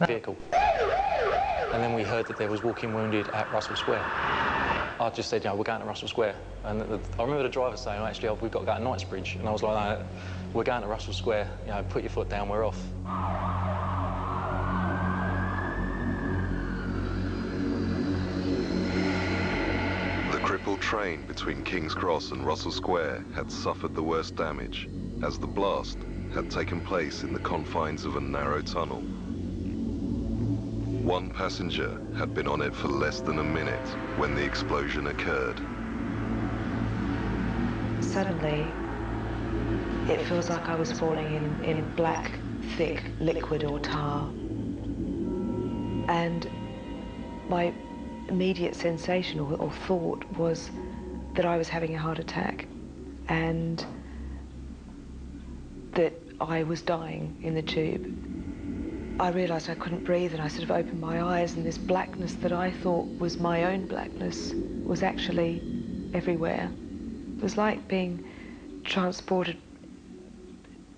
vehicle. And then we heard that there was walking wounded at Russell Square. I just said, you know, we're going to Russell Square. And I remember the driver saying, well, actually, we've got to go to Knightsbridge. And I was like, no, we're going to Russell Square. You know, put your foot down, we're off. The crippled train between King's Cross and Russell Square had suffered the worst damage, as the blast had taken place in the confines of a narrow tunnel. One passenger had been on it for less than a minute when the explosion occurred. Suddenly, it feels like I was falling in black, thick liquid or tar. And my immediate sensation or thought was that I was having a heart attack and that I was dying in the tube. I realised I couldn't breathe, and I sort of opened my eyes, and this blackness that I thought was my own blackness was actually everywhere. It was like being transported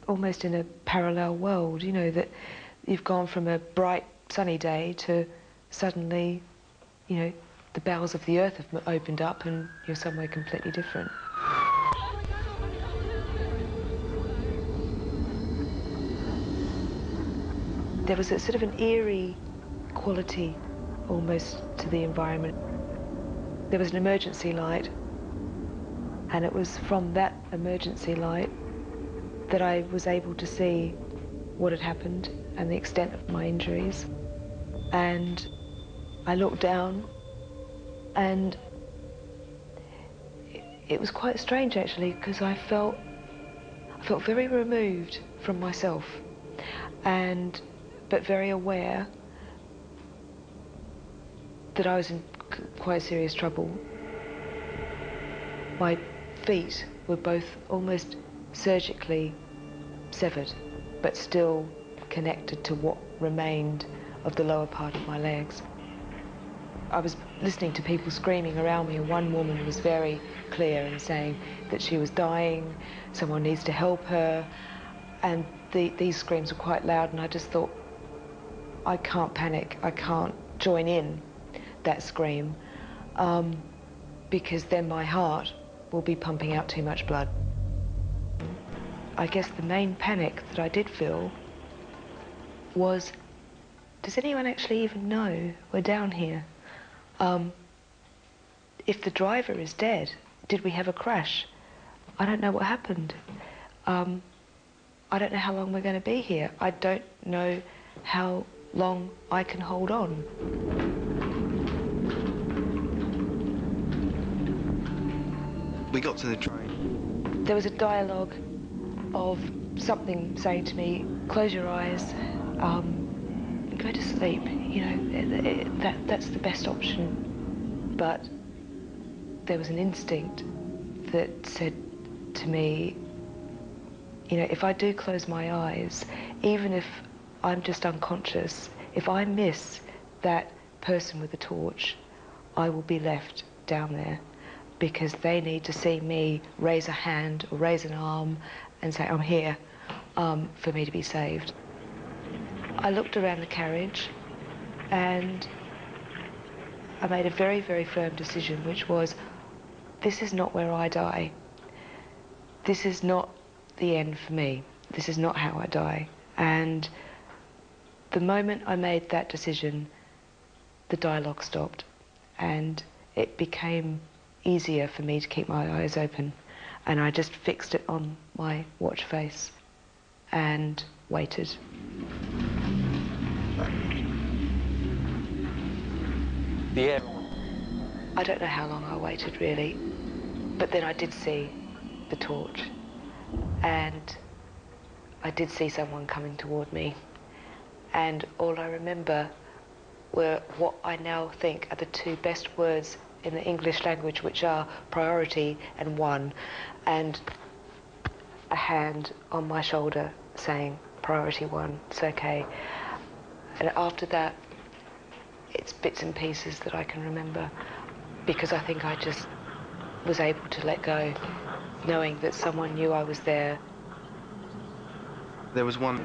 almost in a parallel world, you know, that you've gone from a bright sunny day to suddenly, you know, the bowels of the earth have opened up and you're somewhere completely different. There was a sort of an eerie quality almost to the environment. There was an emergency light, and it was from that emergency light that I was able to see what had happened and the extent of my injuries. And I looked down, and it was quite strange actually, because I felt very removed from myself, but very aware that I was in quite serious trouble. My feet were both almost surgically severed, but still connected to what remained of the lower part of my legs. I was listening to people screaming around me, and one woman was very clear in saying that she was dying, someone needs to help her, and these screams were quite loud, and I just thought, I can't panic, I can't join in that scream, because then my heart will be pumping out too much blood. I guess the main panic that I did feel was, does anyone actually even know we're down here? If the driver is dead, did we have a crash? I don't know what happened. I don't know how long we're going to be here. I don't know how long I can hold on. We got to the train. There was a dialogue of something saying to me, close your eyes, go to sleep, you know, that's the best option. But there was an instinct that said to me, you know, if I do close my eyes, even if I'm just unconscious, if I miss that person with the torch, I will be left down there, because they need to see me raise a hand or raise an arm and say, I'm here, for me to be saved. I looked around the carriage and I made a very, very firm decision, which was, this is not where I die. This is not the end for me. This is not how I die. And the moment I made that decision, the dialogue stopped, and it became easier for me to keep my eyes open. And I just fixed it on my watch face and waited. Yeah. I don't know how long I waited, really, but then I did see the torch, and I did see someone coming toward me, and all I remember were what I now think are the two best words in the English language, which are priority and one, and a hand on my shoulder saying, priority one, it's okay. And after that, it's bits and pieces that I can remember, because I think I just was able to let go, knowing that someone knew I was there. There was one...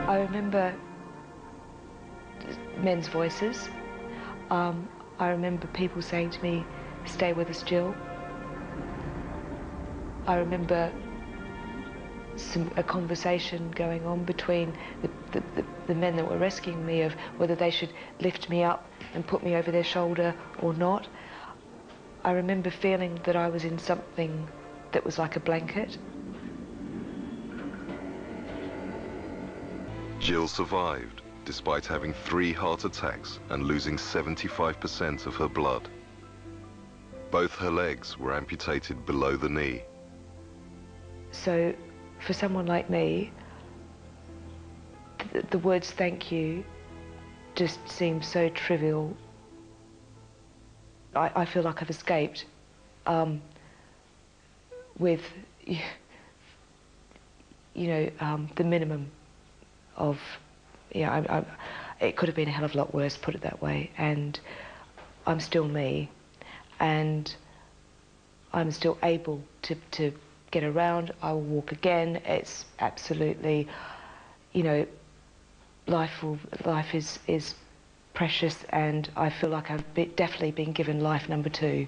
I remember men's voices. I remember people saying to me, "Stay with us, Jill." I remember a conversation going on between the men that were rescuing me of whether they should lift me up and put me over their shoulder or not. I remember feeling that I was in something that was like a blanket. Jill survived, despite having 3 heart attacks and losing 75% of her blood. Both her legs were amputated below the knee. So, for someone like me, the words thank you just seem so trivial. I feel like I've escaped with, the minimum of, it could have been a hell of a lot worse, put it that way, and I'm still me, and I'm still able to get around. I will walk again. It's absolutely, life is precious, and I feel like I've definitely been given life number 2.